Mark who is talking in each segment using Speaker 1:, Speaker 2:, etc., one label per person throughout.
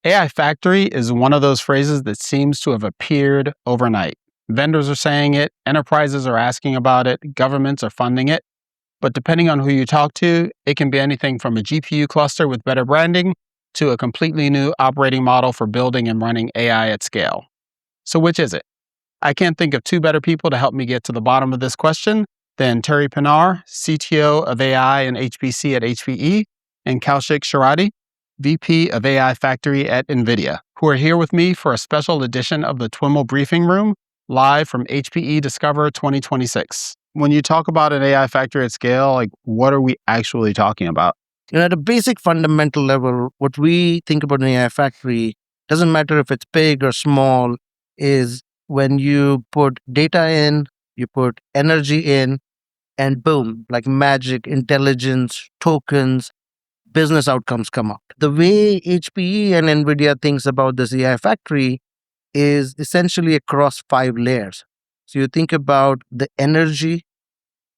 Speaker 1: AI factory is one of those phrases that seems to have appeared overnight. Vendors are saying it, enterprises are asking about it, governments are funding it. But depending on who you talk to, it can be anything from a GPU cluster with better branding to a completely new operating model for building and running AI at scale. So which is it? I can't think of two better people to help me get to the bottom of this question than Thierry Pienaar, CTO of AI and HPC at HPE, and Kaushik Shirhatti, VP of AI Factory at NVIDIA, who are here with me for a special edition of the TWIML Briefing Room, live from HPE Discover 2026. When you talk about an AI factory at scale, what are we actually talking about?
Speaker 2: At a basic fundamental level, what we think about an AI factory, doesn't matter if it's big or small, is when you put data in, you put energy in, and boom, like magic, intelligence, tokens, business outcomes come out. The way HPE and NVIDIA thinks about this AI factory is essentially across 5 layers. So you think about the energy,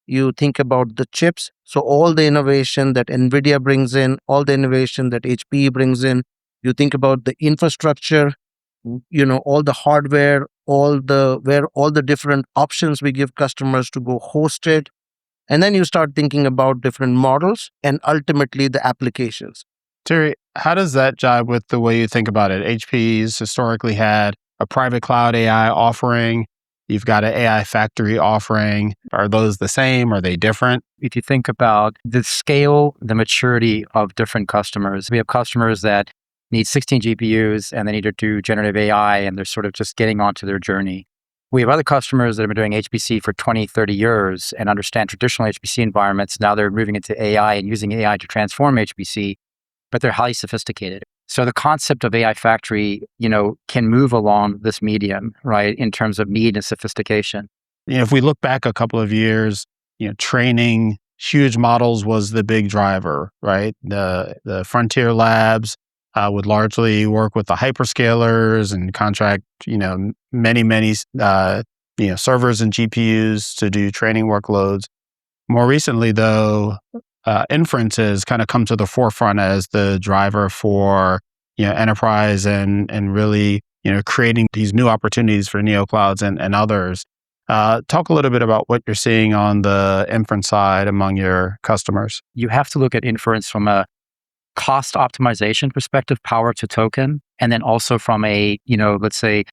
Speaker 2: you think about the chips. So all the innovation that NVIDIA brings in, all the innovation that HPE brings in, you think about the infrastructure, all the hardware, all the different options we give customers to go host it. And then you start thinking about different models and ultimately the applications.
Speaker 1: Thierry, how does that jive with the way you think about it? HPE's historically had a private cloud AI offering. You've got an AI factory offering. Are those the same? Are they different?
Speaker 3: If you think about the scale, the maturity of different customers, we have customers that need 16 GPUs and they need to do generative AI and they're sort of just getting onto their journey. We have other customers that have been doing HPC for 20, 30 years and understand traditional HPC environments. Now they're moving into AI and using AI to transform HPC, but they're highly sophisticated. So the concept of AI factory, can move along this medium, right, in terms of need and sophistication.
Speaker 1: If we look back a couple of years, training huge models was the big driver, right? The frontier labs would largely work with the hyperscalers and contract, many servers and GPUs to do training workloads. More recently, though, Inference has kind of come to the forefront as the driver for enterprise and really creating these new opportunities for neoclouds and others. Talk a little bit about what you're seeing on the inference side among your customers.
Speaker 3: You have to look at inference from a cost optimization perspective, power to token, and then also from a let's say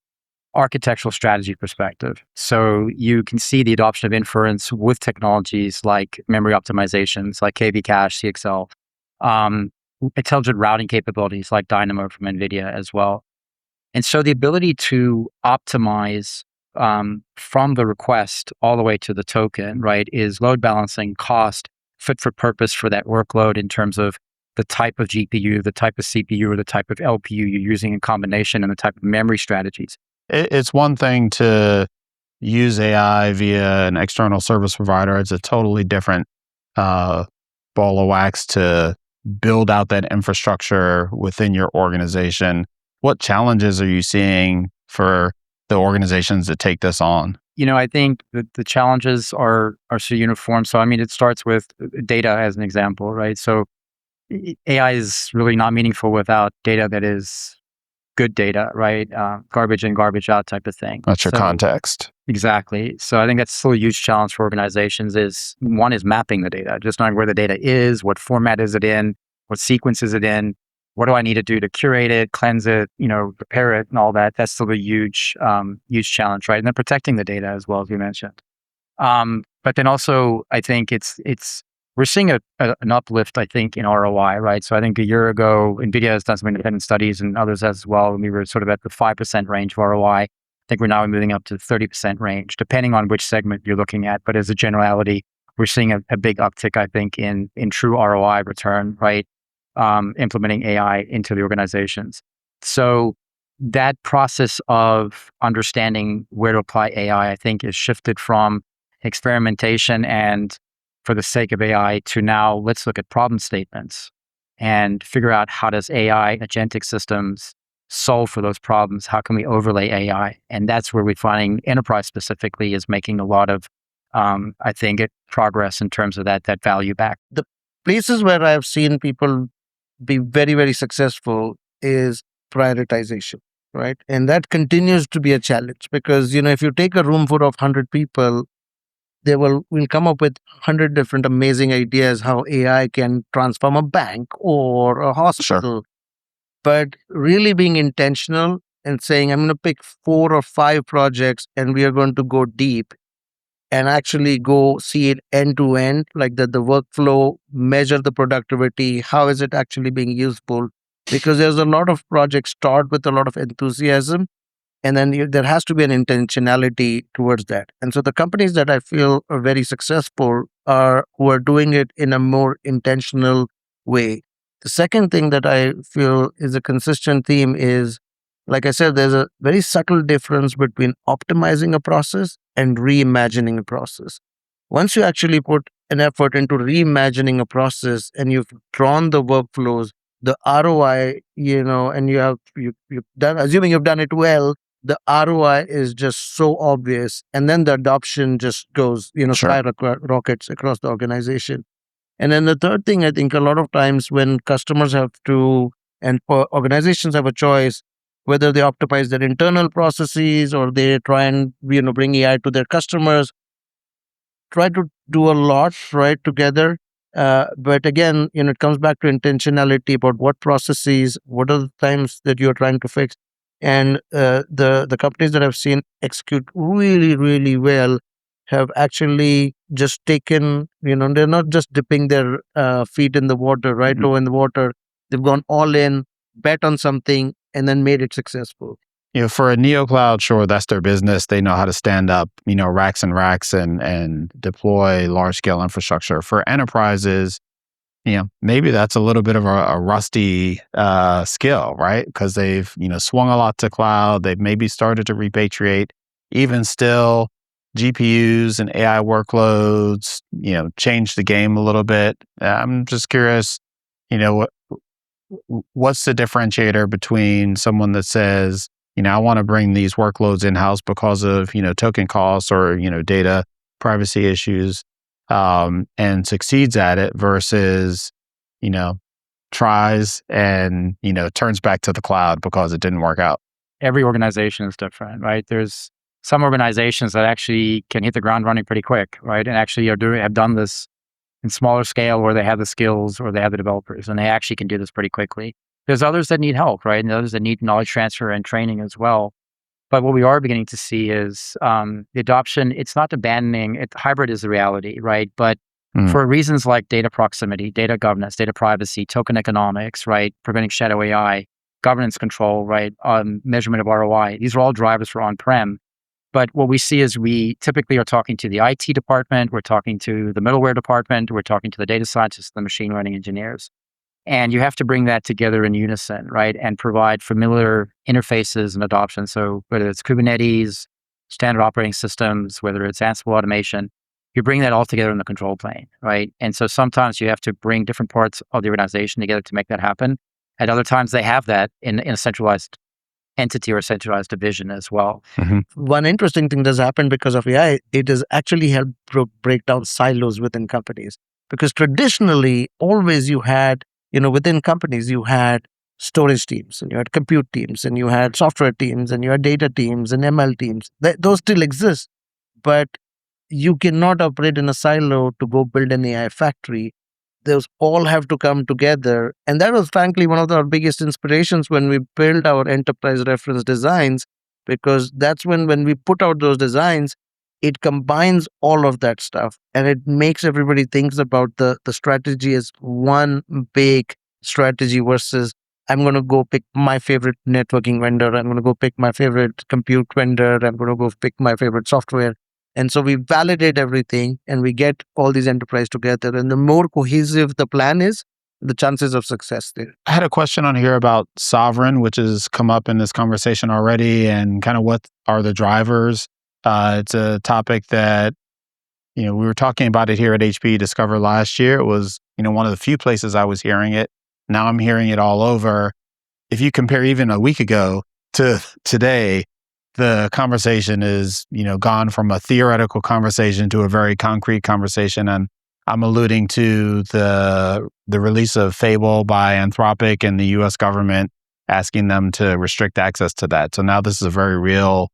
Speaker 3: architectural strategy perspective. So you can see the adoption of inference with technologies like memory optimizations, like KV cache, CXL, intelligent routing capabilities like Dynamo from NVIDIA as well. And so the ability to optimize from the request all the way to the token, right, is load balancing, cost, fit for purpose for that workload in terms of the type of GPU, the type of CPU, or the type of LPU you're using in combination, and the type of memory strategies.
Speaker 1: It's one thing to use AI via an external service provider. It's a totally different ball of wax to build out that infrastructure within your organization. What challenges are you seeing for the organizations that take this on?
Speaker 3: I think that the challenges are so uniform. So, it starts with data as an example, right? So AI is really not meaningful without data that is good data, right? Garbage in, garbage out type of thing.
Speaker 1: That's your context.
Speaker 3: Exactly. So I think that's still a huge challenge for organizations one is mapping the data, just knowing where the data is, what format is it in, what sequence is it in, what do I need to do to curate it, cleanse it, prepare it and all that. That's still a huge challenge, right? And then protecting the data as well, as you mentioned. But then also, I think we're seeing an uplift, I think, in ROI, right? So I think a year ago, NVIDIA has done some independent studies and others as well, and we were sort of at the 5% range of ROI. I think we're now moving up to the 30% range, depending on which segment you're looking at. But as a generality, we're seeing a big uptick, I think, in true ROI return, right? Implementing AI into the organizations. So that process of understanding where to apply AI, I think, is shifted from experimentation and for the sake of AI to now let's look at problem statements and figure out how does AI agentic systems solve for those problems? How can we overlay AI? And that's where we're finding enterprise specifically is making a lot of, I think, progress in terms of that value back.
Speaker 2: The places where I've seen people be very, very successful is prioritization, right? And that continues to be a challenge because, if you take a room full of 100 people, they will come up with 100 different amazing ideas how AI can transform a bank or a hospital. But really being intentional and saying, I'm going to pick 4 or 5 projects and we are going to go deep and actually go see it end to end, like the workflow, measure the productivity, how is it actually being useful? Because there's a lot of projects start with a lot of enthusiasm, and then there has to be an intentionality towards that. And so the companies that I feel are very successful are who are doing it in a more intentional way. The second thing that I feel is a consistent theme is, like I said, there's a very subtle difference between optimizing a process and reimagining a process. Once you actually put an effort into reimagining a process and you've drawn the workflows, the ROI, and you've done, assuming you've done it well, the ROI is just so obvious, and then the adoption just goes, rockets across the organization. And then the third thing, I think a lot of times when customers have to, and organizations have a choice, whether they optimize their internal processes or they try and, bring AI to their customers, try to do a lot, right, together. But again, it comes back to intentionality about what processes, what are the times that you're trying to fix. And the companies that I've seen execute really, really well have actually just taken, they're not just dipping their feet in the water, right, toe in the water. They've gone all in, bet on something, and then made it successful.
Speaker 1: For a neocloud, sure, that's their business. They know how to stand up, racks and racks and deploy large scale infrastructure. For enterprises, maybe that's a little bit of a rusty skill, right? Because they've, swung a lot to cloud. They've maybe started to repatriate. Even still, GPUs and AI workloads, change the game a little bit. I'm just curious, what's the differentiator between someone that says, I want to bring these workloads in-house because of, token costs or, data privacy issues, and succeeds at it versus, tries and, turns back to the cloud because it didn't work out.
Speaker 3: Every organization is different, right? There's some organizations that actually can hit the ground running pretty quick, right? And actually have done this in smaller scale where they have the skills or they have the developers and they actually can do this pretty quickly. There's others that need help, right? And others that need knowledge transfer and training as well. But what we are beginning to see is the adoption, it's not abandoning it. Hybrid is the reality, right? But for reasons like data proximity, data governance, data privacy, token economics, right? Preventing shadow AI, governance control, right? Measurement of ROI. These are all drivers for on-prem. But what we see is we typically are talking to the IT department, we're talking to the middleware department, we're talking to the data scientists, the machine learning engineers. And you have to bring that together in unison, right? And provide familiar interfaces and adoption. So whether it's Kubernetes, standard operating systems, whether it's Ansible automation, you bring that all together in the control plane, right? And so sometimes you have to bring different parts of the organization together to make that happen. At other times they have that in a centralized entity or centralized division as well.
Speaker 2: One interesting thing that's happened because of AI, it has actually helped break down silos within companies. Because traditionally, always you had, within companies, you had storage teams and you had compute teams and you had software teams and you had data teams and ML teams. Those still exist, but you cannot operate in a silo to go build an AI factory. Those all have to come together. And that was frankly one of our biggest inspirations when we built our enterprise reference designs, because that's when we put out those designs, it combines all of that stuff and it makes everybody thinks about the strategy as one big strategy versus I'm going to go pick my favorite networking vendor. I'm going to go pick my favorite compute vendor. I'm going to go pick my favorite software. And so we validate everything and we get all these enterprise together. And the more cohesive the plan is, the chances of success there.
Speaker 1: I had a question on here about sovereign, which has come up in this conversation already, and kind of what are the drivers. It's a topic that, we were talking about it here at HPE Discover last year. It was, one of the few places I was hearing it. Now I'm hearing it all over. If you compare even a week ago to today, the conversation is, gone from a theoretical conversation to a very concrete conversation. And I'm alluding to the release of Fable by Anthropic and the US government asking them to restrict access to that. So now this is a very real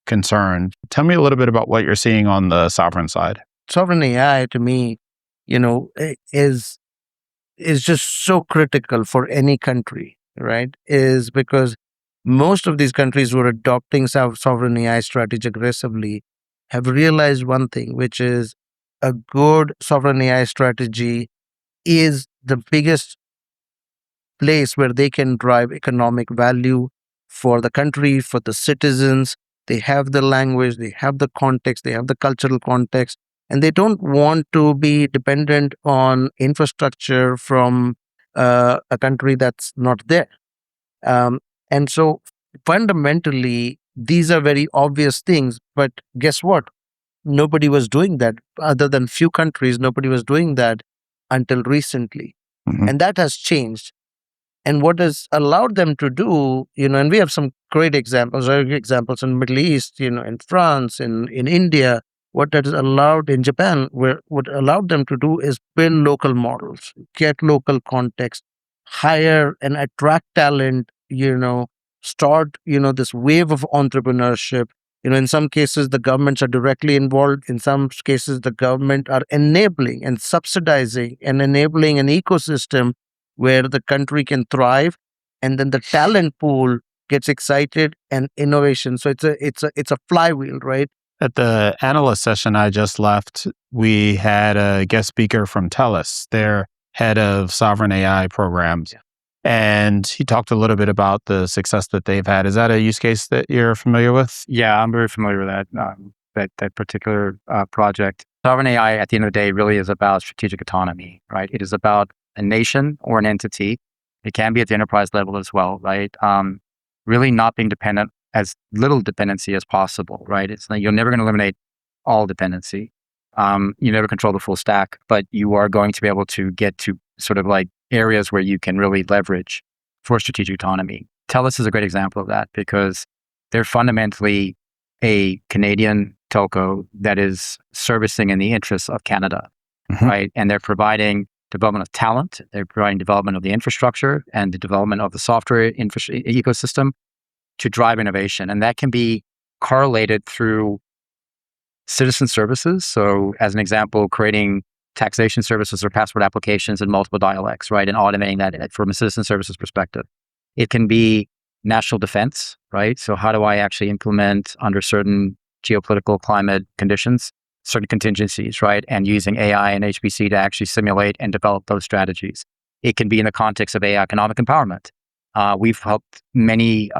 Speaker 1: concern. Tell me a little bit about what you're seeing on the sovereign side.
Speaker 2: Sovereign AI to me, is just so critical for any country, right? Is because most of these countries who are adopting sovereign AI strategy aggressively have realized one thing, which is a good sovereign AI strategy is the biggest place where they can drive economic value for the country, for the citizens. They have the language, they have the context, they have the cultural context, and they don't want to be dependent on infrastructure from a country that's not there. Um, and so fundamentally, these are very obvious things, but guess what? Nobody was doing that other than few countries. Nobody was doing that until recently.
Speaker 1: Mhm.
Speaker 2: And that has changed. And what has allowed them to do, and we have some great examples, in the Middle East, in France, in India, what that has allowed in Japan, what allowed them to do is build local models, get local context, hire and attract talent, start, this wave of entrepreneurship. In some cases, the governments are directly involved. In some cases, the government are enabling and subsidizing and enabling an ecosystem where the country can thrive, and then the talent pool gets excited and innovation. So it's a flywheel, right?
Speaker 1: At the analyst session I just left, we had a guest speaker from TELUS, their head of sovereign AI programs.
Speaker 3: Yeah.
Speaker 1: And he talked a little bit about the success that they've had. Is that a use case that you're familiar with?
Speaker 3: Yeah, I'm very familiar with that particular project. Sovereign AI, at the end of the day, really is about strategic autonomy, right? It is about a nation or an entity. It can be at the enterprise level as well, right? Really not being dependent, as little dependency as possible, right? It's like you're never going to eliminate all dependency. You never control the full stack, but you are going to be able to get to sort of like areas where you can really leverage for strategic autonomy. TELUS is a great example of that because they're fundamentally a Canadian telco that is servicing in the interests of Canada, right? And they're providing development of talent, they're providing development of the infrastructure and the development of the software ecosystem to drive innovation. And that can be correlated through citizen services. So as an example, creating taxation services or passport applications in multiple dialects, right? And automating that from a citizen services perspective. It can be national defense, right? So how do I actually implement under certain geopolitical climate conditions, certain contingencies, right? And using AI and HPC to actually simulate and develop those strategies. It can be in the context of AI economic empowerment. We've helped many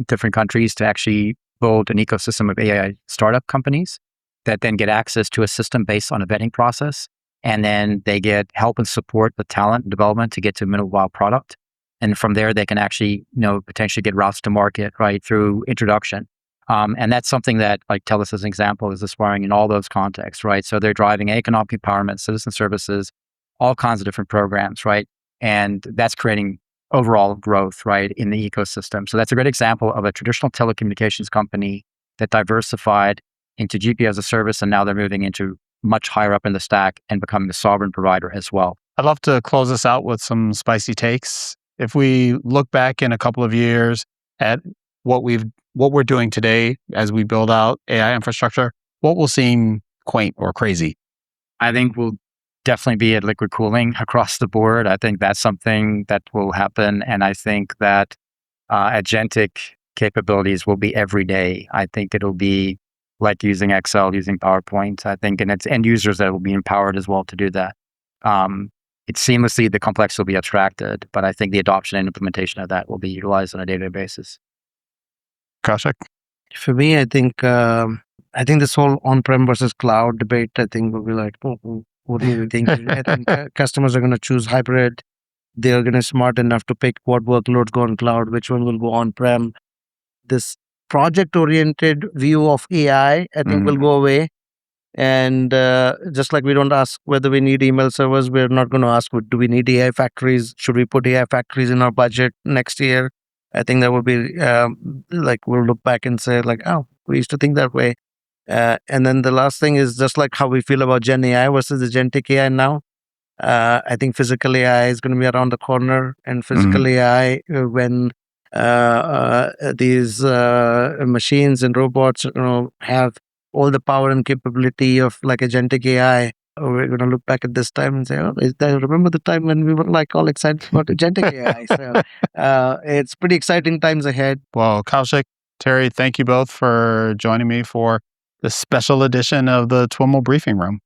Speaker 3: different countries to actually build an ecosystem of AI startup companies that then get access to a system based on a vetting process. And then they get help and support with talent development to get to a minimum viable product. And from there, they can actually, potentially get routes to market, right, through introduction. And that's something that, like TELUS as an example, is aspiring in all those contexts, right? So they're driving economic empowerment, citizen services, all kinds of different programs, right? And that's creating overall growth, right, in the ecosystem. So that's a great example of a traditional telecommunications company that diversified into GPU as a service, and now they're moving into much higher up in the stack and becoming a sovereign provider as well.
Speaker 1: I'd love to close us out with some spicy takes. If we look back in a couple of years at what we're doing today as we build out AI infrastructure, what will seem quaint or crazy?
Speaker 3: I think we'll definitely be at liquid cooling across the board. I think that's something that will happen. And I think that agentic capabilities will be every day. I think it'll be like using Excel, using PowerPoint. I think, and it's end users that will be empowered as well to do that. It's seamlessly, the complexity will be abstracted, but I think the adoption and implementation of that will be utilized on a day-to-day basis.
Speaker 1: Kaushik?
Speaker 2: For me, I think this whole on-prem versus cloud debate, I think will be like, what are you thinking? I think customers are going to choose hybrid. They're going to smart enough to pick what workloads go on cloud, which one will go on-prem. This project-oriented view of AI, I think, will go away. And just like we don't ask whether we need email servers, we're not going to ask, do we need AI factories? Should we put AI factories in our budget next year? I think that would be we'll look back and say like, oh, we used to think that way. And then the last thing is just like how we feel about Gen AI versus Agentic AI now. I think physical AI is going to be around the corner, and physical AI, when these machines and robots, have all the power and capability of like agentic AI. We're going to look back at this time and say, "Oh, remember the time when we were like all excited about agentic AI?" So it's pretty exciting times ahead.
Speaker 1: Well, Kaushik, Terry, thank you both for joining me for this special edition of the TWIML Briefing Room.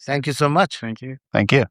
Speaker 2: Thank you so much.
Speaker 3: Thank you.
Speaker 1: Thank you.